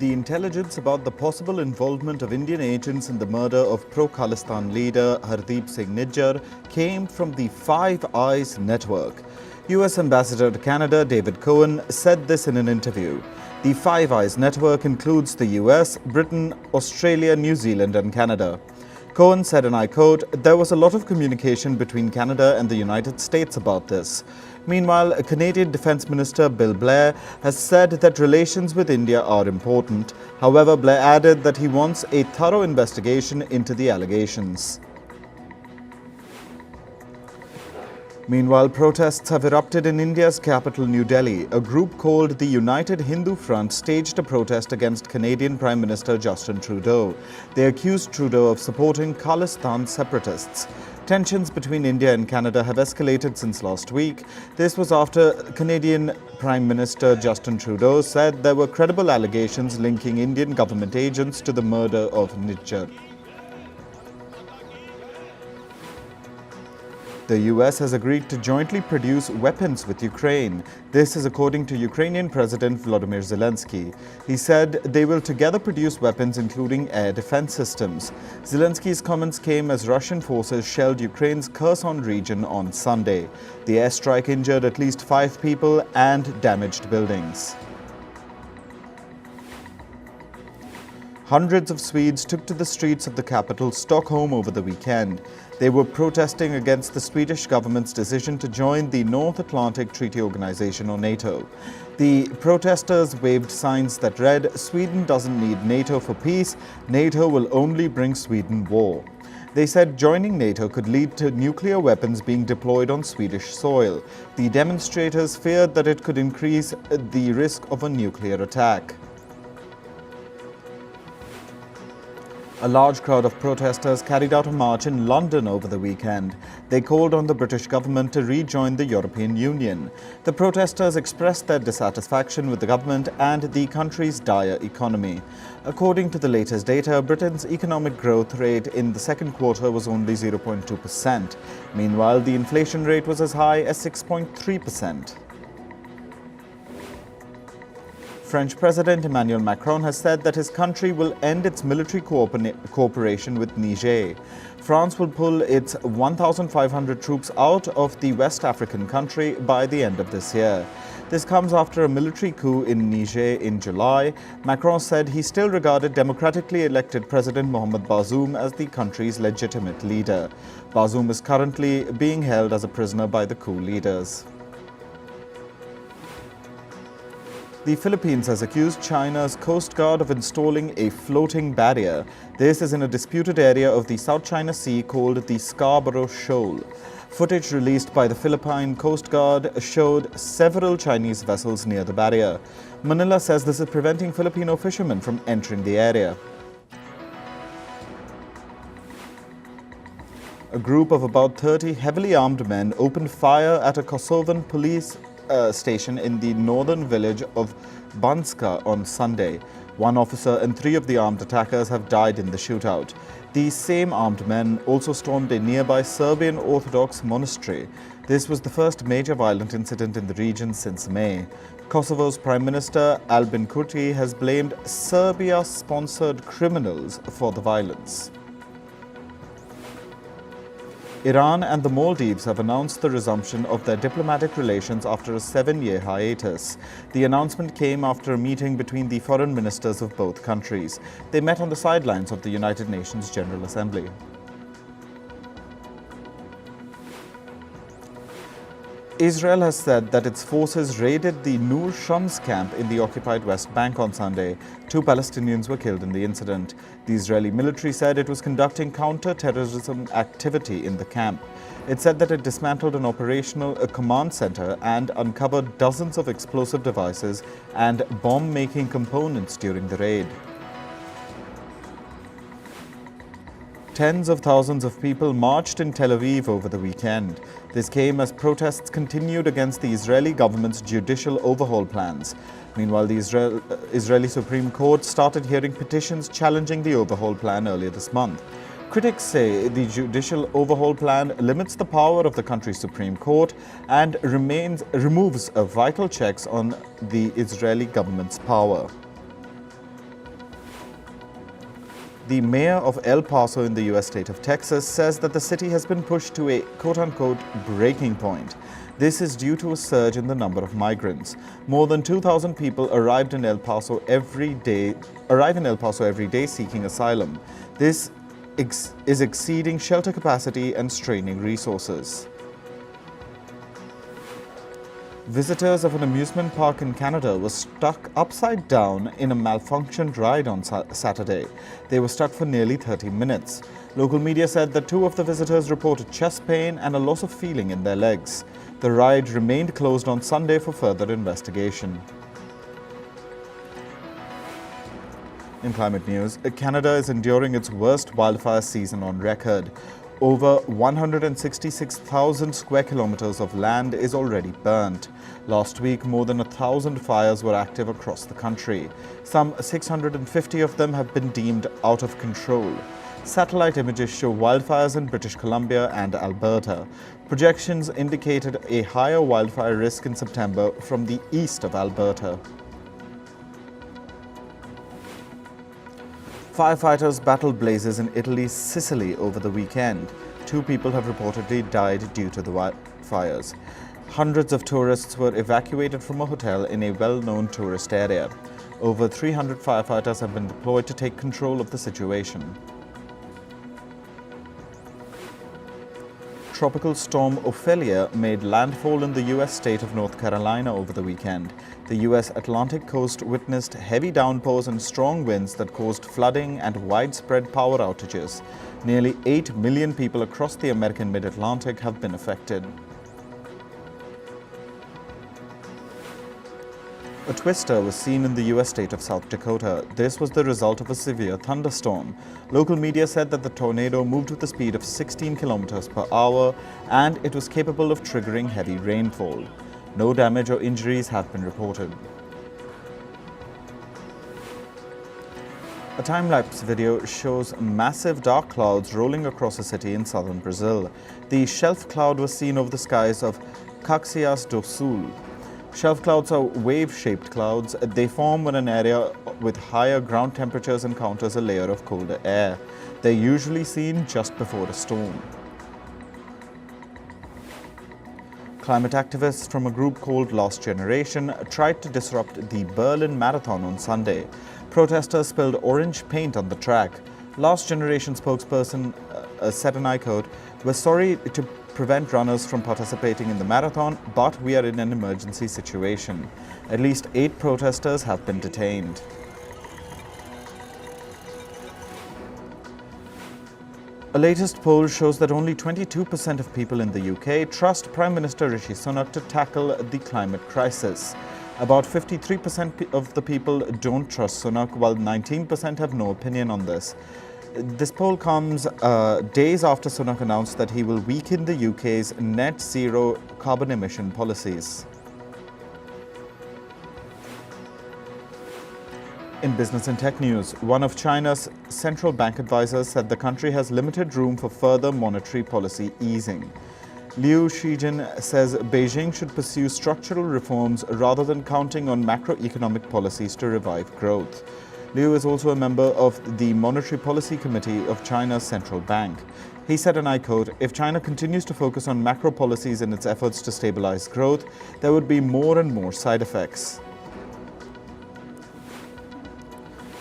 The intelligence about the possible involvement of Indian agents in the murder of pro-Khalistan leader Hardeep Singh Niger came from the Five Eyes network. US Ambassador to Canada David Cohen said this in an interview. The Five Eyes network includes the US, Britain, Australia, New Zealand and Canada. Cohen said, and I quote, "There was a lot of communication between Canada and the United States about this." Meanwhile, Canadian Defence Minister Bill Blair has said that relations with India are important. However, Blair added that he wants a thorough investigation into the allegations. Meanwhile, protests have erupted in India's capital, New Delhi. A group called the United Hindu Front staged a protest against Canadian Prime Minister Justin Trudeau. They accused Trudeau of supporting Khalistan separatists. Tensions between India and Canada have escalated since last week. This was after Canadian Prime Minister Justin Trudeau said there were credible allegations linking Indian government agents to the murder of Niger. The US has agreed to jointly produce weapons with Ukraine. This is according to Ukrainian President Volodymyr Zelensky. He said they will together produce weapons including air defense systems. Zelensky's comments came as Russian forces shelled Ukraine's Kherson region on Sunday. The airstrike injured at least 5 people and damaged buildings. Hundreds of Swedes took to the streets of the capital, Stockholm, over the weekend. They were protesting against the Swedish government's decision to join the North Atlantic Treaty Organization, or NATO. The protesters waved signs that read, "Sweden doesn't need NATO for peace, NATO will only bring Sweden war." They said joining NATO could lead to nuclear weapons being deployed on Swedish soil. The demonstrators feared that it could increase the risk of a nuclear attack. A large crowd of protesters carried out a march in London over the weekend. They called on the British government to rejoin the European Union. The protesters expressed their dissatisfaction with the government and the country's dire economy. According to the latest data, Britain's economic growth rate in the second quarter was only 0.2%. Meanwhile, the inflation rate was as high as 6.3%. French President Emmanuel Macron has said that his country will end its military cooperation with Niger. France will pull its 1,500 troops out of the West African country by the end of this year. This comes after a military coup in Niger in July. Macron said he still regarded democratically elected President Mohamed Bazoum as the country's legitimate leader. Bazoum is currently being held as a prisoner by the coup leaders. The Philippines has accused China's Coast Guard of installing a floating barrier. This is in a disputed area of the South China Sea called the Scarborough Shoal. Footage released by the Philippine Coast Guard showed several Chinese vessels near the barrier. Manila says this is preventing Filipino fishermen from entering the area. A group of about 30 heavily armed men opened fire at a Kosovan police station in the northern village of Banska on Sunday. One officer and 3 of the armed attackers have died in the shootout. These same armed men also stormed a nearby Serbian Orthodox monastery. This was the first major violent incident in the region since May. Kosovo's Prime Minister Albin Kurti has blamed Serbia-sponsored criminals for the violence. Iran and the Maldives have announced the resumption of their diplomatic relations after a 7-year hiatus. The announcement came after a meeting between the foreign ministers of both countries. They met on the sidelines of the United Nations General Assembly. Israel has said that its forces raided the Nur Shams camp in the occupied West Bank on Sunday. 2 Palestinians were killed in the incident. The Israeli military said it was conducting counter-terrorism activity in the camp. It said that it dismantled an operational command center and uncovered dozens of explosive devices and bomb-making components during the raid. Tens of thousands of people marched in Tel Aviv over the weekend. This came as protests continued against the Israeli government's judicial overhaul plans. Meanwhile, the Israeli Supreme Court started hearing petitions challenging the overhaul plan earlier this month. Critics say the judicial overhaul plan limits the power of the country's Supreme Court and removes vital checks on the Israeli government's power. The mayor of El Paso in the U.S. state of Texas says that the city has been pushed to a quote-unquote breaking point. This is due to a surge in the number of migrants. More than 2,000 people arrive in El Paso every day seeking asylum. This is exceeding shelter capacity and straining resources. Visitors of an amusement park in Canada were stuck upside down in a malfunctioned ride on Saturday. They were stuck for nearly 30 minutes. Local media said that 2 of the visitors reported chest pain and a loss of feeling in their legs. The ride remained closed on Sunday for further investigation. In climate news, Canada is enduring its worst wildfire season on record. Over 166,000 square kilometers of land is already burnt. Last week, more than 1,000 fires were active across the country. Some 650 of them have been deemed out of control. Satellite images show wildfires in British Columbia and Alberta. Projections indicated a higher wildfire risk in September from the east of Alberta. Firefighters battled blazes in Italy's Sicily over the weekend. 2 people have reportedly died due to the fires. Hundreds of tourists were evacuated from a hotel in a well-known tourist area. Over 300 firefighters have been deployed to take control of the situation. Tropical storm Ophelia made landfall in the U.S. state of North Carolina over the weekend. The U.S. Atlantic coast witnessed heavy downpours and strong winds that caused flooding and widespread power outages. Nearly 8 million people across the American mid-Atlantic have been affected. A twister was seen in the U.S. state of South Dakota. This was the result of a severe thunderstorm. Local media said that the tornado moved with a speed of 16 kilometers per hour and it was capable of triggering heavy rainfall. No damage or injuries have been reported. A time-lapse video shows massive dark clouds rolling across a city in southern Brazil. The shelf cloud was seen over the skies of Caxias do Sul. Shelf clouds are wave-shaped clouds. They form when an area with higher ground temperatures encounters a layer of colder air. They're usually seen just before a storm. Climate activists from a group called Lost Generation tried to disrupt the Berlin Marathon on Sunday. Protesters spilled orange paint on the track. Lost Generation spokesperson said, and I quote, "We're sorry to prevent runners from participating in the marathon, but we are in an emergency situation." At least 8 protesters have been detained. A latest poll shows that only 22% of people in the UK trust Prime Minister Rishi Sunak to tackle the climate crisis. About 53% of the people don't trust Sunak, while 19% have no opinion on this. This poll comes days after Sunak announced that he will weaken the UK's net zero carbon emission policies. In business and tech news, one of China's central bank advisors said the country has limited room for further monetary policy easing. Liu Shijin says Beijing should pursue structural reforms rather than counting on macroeconomic policies to revive growth. Liu is also a member of the Monetary Policy Committee of China's central bank. He said, and I quote, "If China continues to focus on macro policies in its efforts to stabilize growth, there would be more and more side effects."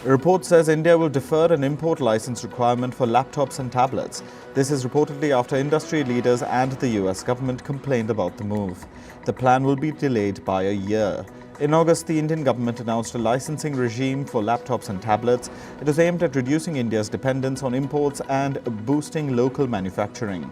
A report says India will defer an import license requirement for laptops and tablets. This is reportedly after industry leaders and the US government complained about the move. The plan will be delayed by a year. In August, the Indian government announced a licensing regime for laptops and tablets. It is aimed at reducing India's dependence on imports and boosting local manufacturing.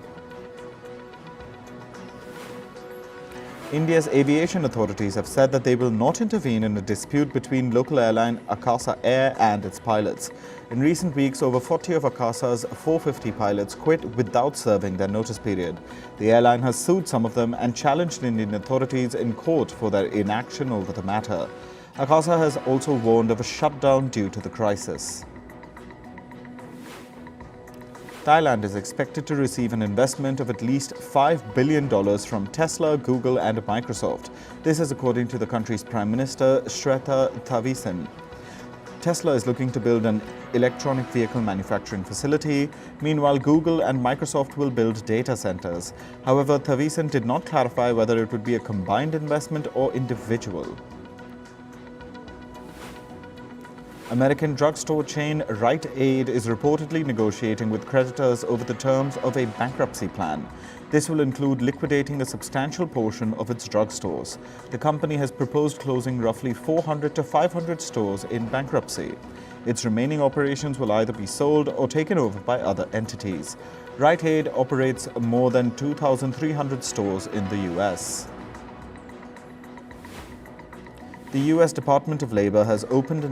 India's aviation authorities have said that they will not intervene in a dispute between local airline Akasa Air and its pilots. In recent weeks, over 40 of Akasa's 450 pilots quit without serving their notice period. The airline has sued some of them and challenged Indian authorities in court for their inaction over the matter. Akasa has also warned of a shutdown due to the crisis. Thailand is expected to receive an investment of at least $5 billion from Tesla, Google and Microsoft. This is according to the country's Prime Minister, Srettha Thavisin. Tesla is looking to build an electronic vehicle manufacturing facility. Meanwhile, Google and Microsoft will build data centers. However, Thavisan did not clarify whether it would be a combined investment or individual. American drugstore chain Rite Aid is reportedly negotiating with creditors over the terms of a bankruptcy plan. This will include liquidating a substantial portion of its drugstores. The company has proposed closing roughly 400 to 500 stores in bankruptcy. Its remaining operations will either be sold or taken over by other entities. Rite Aid operates more than 2,300 stores in the US. The U.S. Department of Labor has opened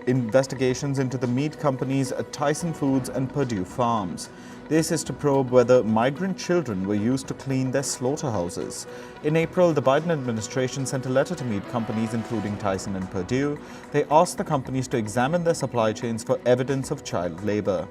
investigations into the meat companies Tyson Foods and Purdue Farms. This is to probe whether migrant children were used to clean their slaughterhouses. In April, the Biden administration sent a letter to meat companies including Tyson and Purdue. They asked the companies to examine their supply chains for evidence of child labor.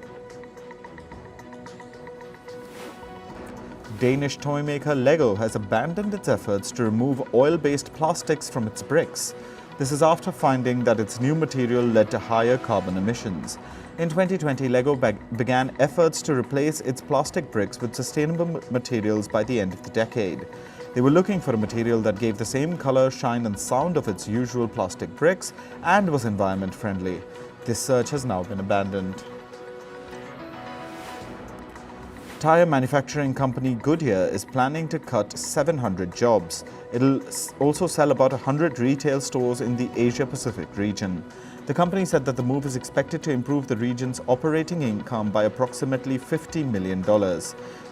Danish toy maker Lego has abandoned its efforts to remove oil-based plastics from its bricks. This is after finding that its new material led to higher carbon emissions. In 2020, Lego began efforts to replace its plastic bricks with sustainable materials by the end of the decade. They were looking for a material that gave the same color, shine and sound of its usual plastic bricks and was environment-friendly. This search has now been abandoned. Tire manufacturing company Goodyear is planning to cut 700 jobs. It'll also sell about 100 retail stores in the Asia-Pacific region. The company said that the move is expected to improve the region's operating income by approximately $50 million.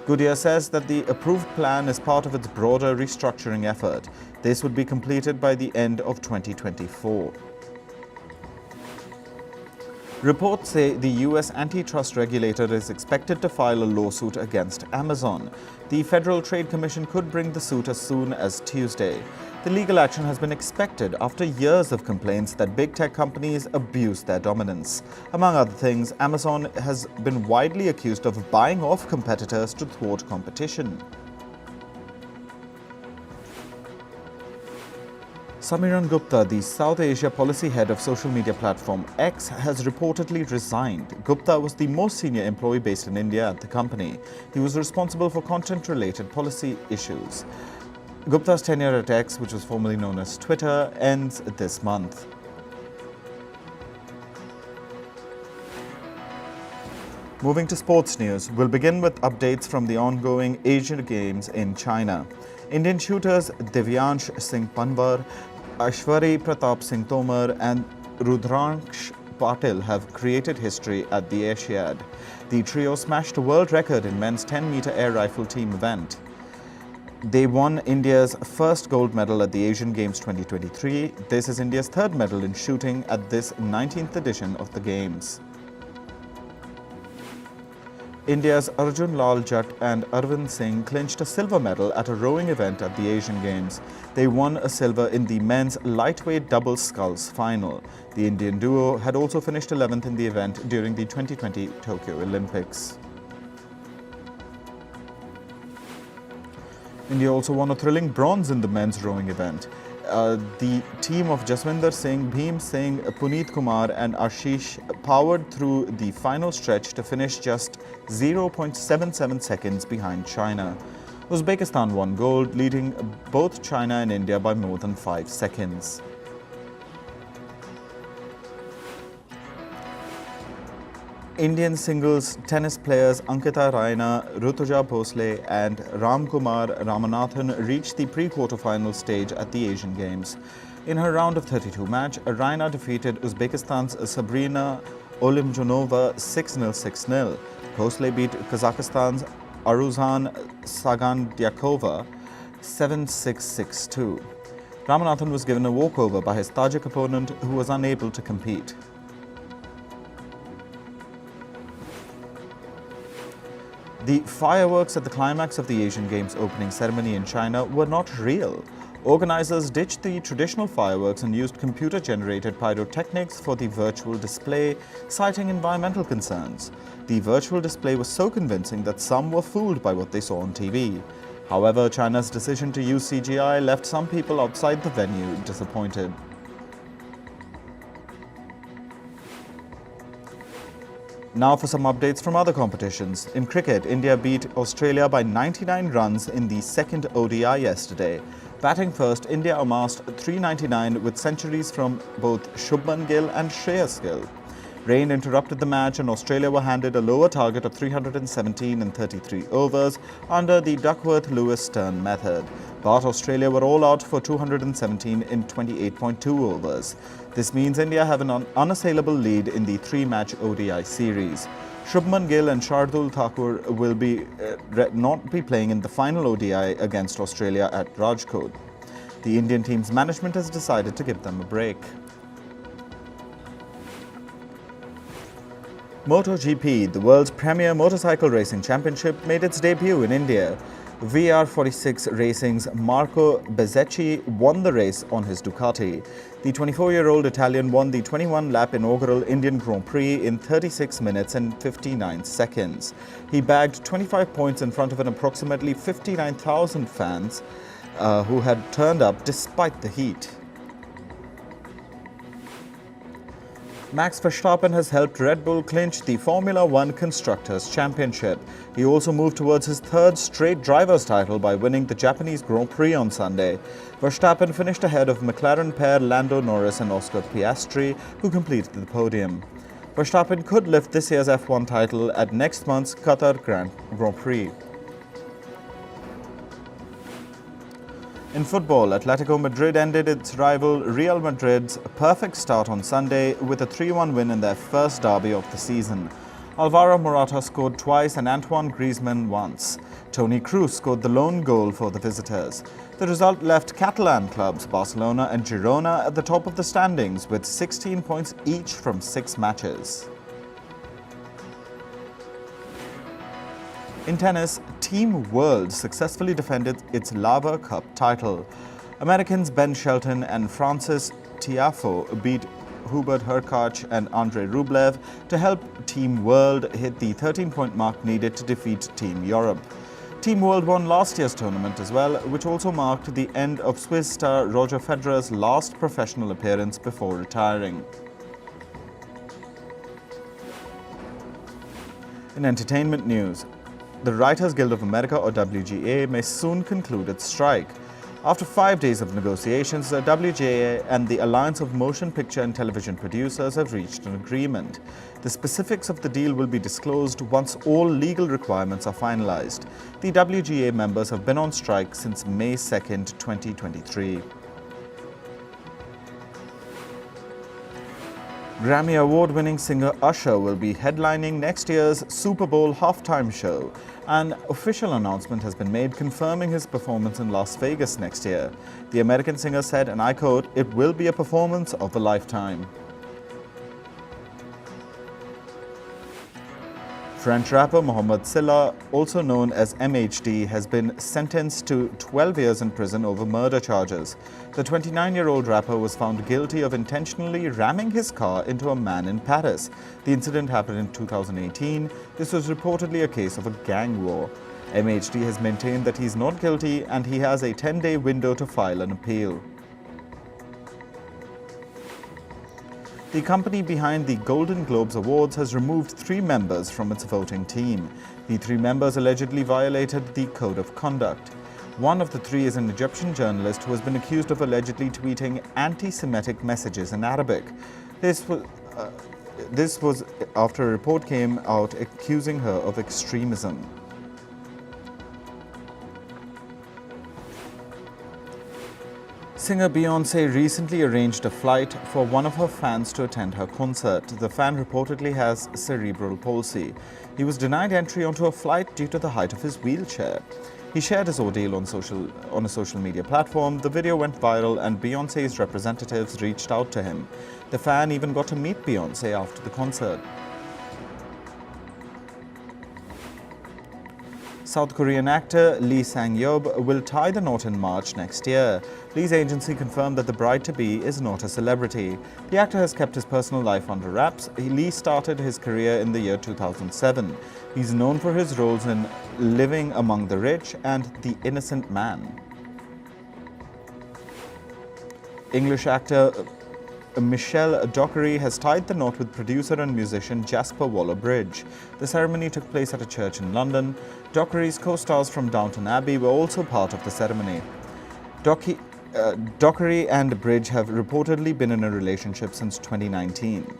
Goodyear says that the approved plan is part of its broader restructuring effort. This would be completed by the end of 2024. Reports say the U.S. antitrust regulator is expected to file a lawsuit against Amazon. The Federal Trade Commission could bring the suit as soon as Tuesday. The legal action has been expected after years of complaints that big tech companies abuse their dominance. Among other things, Amazon has been widely accused of buying off competitors to thwart competition. Samiran Gupta, the South Asia policy head of social media platform X, has reportedly resigned. Gupta was the most senior employee based in India at the company. He was responsible for content-related policy issues. Gupta's tenure at X, which was formerly known as Twitter, ends this month. Moving to sports news, we'll begin with updates from the ongoing Asian Games in China. Indian shooters Divyansh Singh Panwar, Aishwari Pratap Singh Tomar and Rudraksh Patil have created history at the Asiad. The trio smashed a world record in men's 10-meter air rifle team event. They won India's first gold medal at the Asian Games 2023. This is India's third medal in shooting at this 19th edition of the Games. India's Arjun Lal Jatt and Arvind Singh clinched a silver medal at a rowing event at the Asian Games. They won a silver in the men's lightweight double sculls final. The Indian duo had also finished 11th in the event during the 2020 Tokyo Olympics. India also won a thrilling bronze in the men's rowing event. The team of Jaswinder Singh, Bhim Singh, Puneet Kumar and Ashish powered through the final stretch to finish just 0.77 seconds behind China. Uzbekistan won gold, leading both China and India by more than 5 seconds. Indian singles tennis players Ankita Raina, Rutuja Bhosle and Ramkumar Ramanathan reached the pre-quarterfinal stage at the Asian Games. In her round of 32 match, Raina defeated Uzbekistan's Sabrina Olimjonova 6-0, 6-0. Bhosle beat Kazakhstan's Aruzan Sagandyakova 7-6, 6-2. Ramanathan was given a walkover by his Tajik opponent, who was unable to compete. The fireworks at the climax of the Asian Games opening ceremony in China were not real. Organizers ditched the traditional fireworks and used computer-generated pyrotechnics for the virtual display, citing environmental concerns. The virtual display was so convincing that some were fooled by what they saw on TV. However, China's decision to use CGI left some people outside the venue disappointed. Now for some updates from other competitions. In cricket, India beat Australia by 99 runs in the second ODI yesterday. Batting first, India amassed 399 with centuries from both Shubman Gill and Shreyas Gill. Rain interrupted the match and Australia were handed a lower target of 317 in 33 overs under the Duckworth-Lewis-Stern method. But Australia were all out for 217 in 28.2 overs. This means India have an unassailable lead in the three-match ODI series. Shubman Gill and Shardul Thakur will not be playing in the final ODI against Australia at Rajkot. The Indian team's management has decided to give them a break. MotoGP, the world's premier motorcycle racing championship, made its debut in India. VR46 Racing's Marco Bezzecchi won the race on his Ducati. The 24-year-old Italian won the 21-lap inaugural Indian Grand Prix in 36 minutes and 59 seconds. He bagged 25 points in front of an approximately 59,000 fans who had turned up despite the heat. Max Verstappen has helped Red Bull clinch the Formula One Constructors' Championship. He also moved towards his third straight driver's title by winning the Japanese Grand Prix on Sunday. Verstappen finished ahead of McLaren pair Lando Norris and Oscar Piastri, who completed the podium. Verstappen could lift this year's F1 title at next month's Qatar Grand Prix. In football, Atletico Madrid ended its rival Real Madrid's perfect start on Sunday with a 3-1 win in their first derby of the season. Alvaro Morata scored twice and Antoine Griezmann once. Toni Kroos scored the lone goal for the visitors. The result left Catalan clubs Barcelona and Girona at the top of the standings with 16 points each from 6 matches. In tennis, Team World successfully defended its Laver Cup title. Americans Ben Shelton and Francis Tiafoe beat Hubert Hurkacz and Andrei Rublev to help Team World hit the 13-point mark needed to defeat Team Europe. Team World won last year's tournament as well, which also marked the end of Swiss star Roger Federer's last professional appearance before retiring. In entertainment news, the Writers Guild of America, or WGA, may soon conclude its strike. After 5 days of negotiations, the WGA and the Alliance of Motion Picture and Television Producers have reached an agreement. The specifics of the deal will be disclosed once all legal requirements are finalized. The WGA members have been on strike since May 2, 2023. Grammy Award-winning singer Usher will be headlining next year's Super Bowl halftime show. An official announcement has been made confirming his performance in Las Vegas next year. The American singer said, and I quote, "It will be a performance of a lifetime." French rapper Mohamed Silla, also known as MHD, has been sentenced to 12 years in prison over murder charges. The 29-year-old rapper was found guilty of intentionally ramming his car into a man in Paris. The incident happened in 2018. This was reportedly a case of a gang war. MHD has maintained that he's not guilty and he has a 10-day window to file an appeal. The company behind the Golden Globes Awards has removed 3 members from its voting team. The 3 members allegedly violated the code of conduct. One of the 3 is an Egyptian journalist who has been accused of allegedly tweeting anti-Semitic messages in Arabic. This was after a report came out accusing her of extremism. Singer Beyonce recently arranged a flight for one of her fans to attend her concert. The fan reportedly has cerebral palsy. He was denied entry onto a flight due to the height of his wheelchair. He shared his ordeal on a social media platform. The video went viral and Beyonce's representatives reached out to him. The fan even got to meet Beyonce after the concert. South Korean actor Lee Sang-yeob will tie the knot in March next year. Lee's agency confirmed that the bride-to-be is not a celebrity. The actor has kept his personal life under wraps. Lee started his career in the year 2007. He's known for his roles in Living Among the Rich and The Innocent Man. English actor Michelle Dockery has tied the knot with producer and musician Jasper Waller-Bridge. The ceremony took place at a church in London. Dockery's co-stars from Downton Abbey were also part of the ceremony. Dockery and Bridge have reportedly been in a relationship since 2019.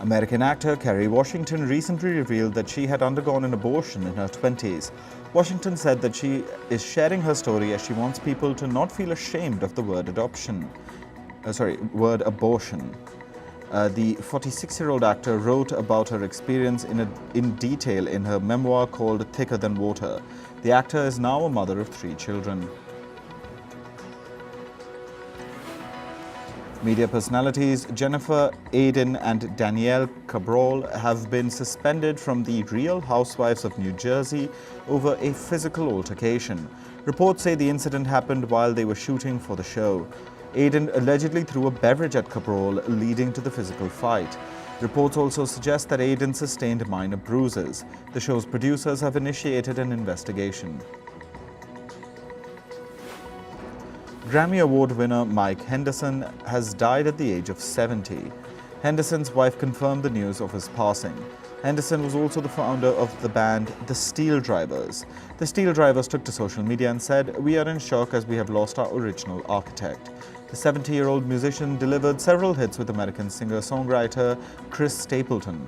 American actor Kerry Washington recently revealed that she had undergone an abortion in her 20s. Washington said that she is sharing her story as she wants people to not feel ashamed of the word abortion. The 46-year-old actor wrote about her experience in detail in her memoir called Thicker Than Water. The actor is now a mother of 3 children. Media personalities Jennifer Aydin and Danielle Cabral have been suspended from the Real Housewives of New Jersey over a physical altercation. Reports say the incident happened while they were shooting for the show. Aydin allegedly threw a beverage at Cabral, leading to the physical fight. Reports also suggest that Aydin sustained minor bruises. The show's producers have initiated an investigation. Grammy Award winner Mike Henderson has died at the age of 70. Henderson's wife confirmed the news of his passing. Henderson was also the founder of the band The Steel Drivers. The Steel Drivers took to social media and said, "We are in shock as we have lost our original architect." The 70-year-old musician delivered several hits with American singer-songwriter Chris Stapleton.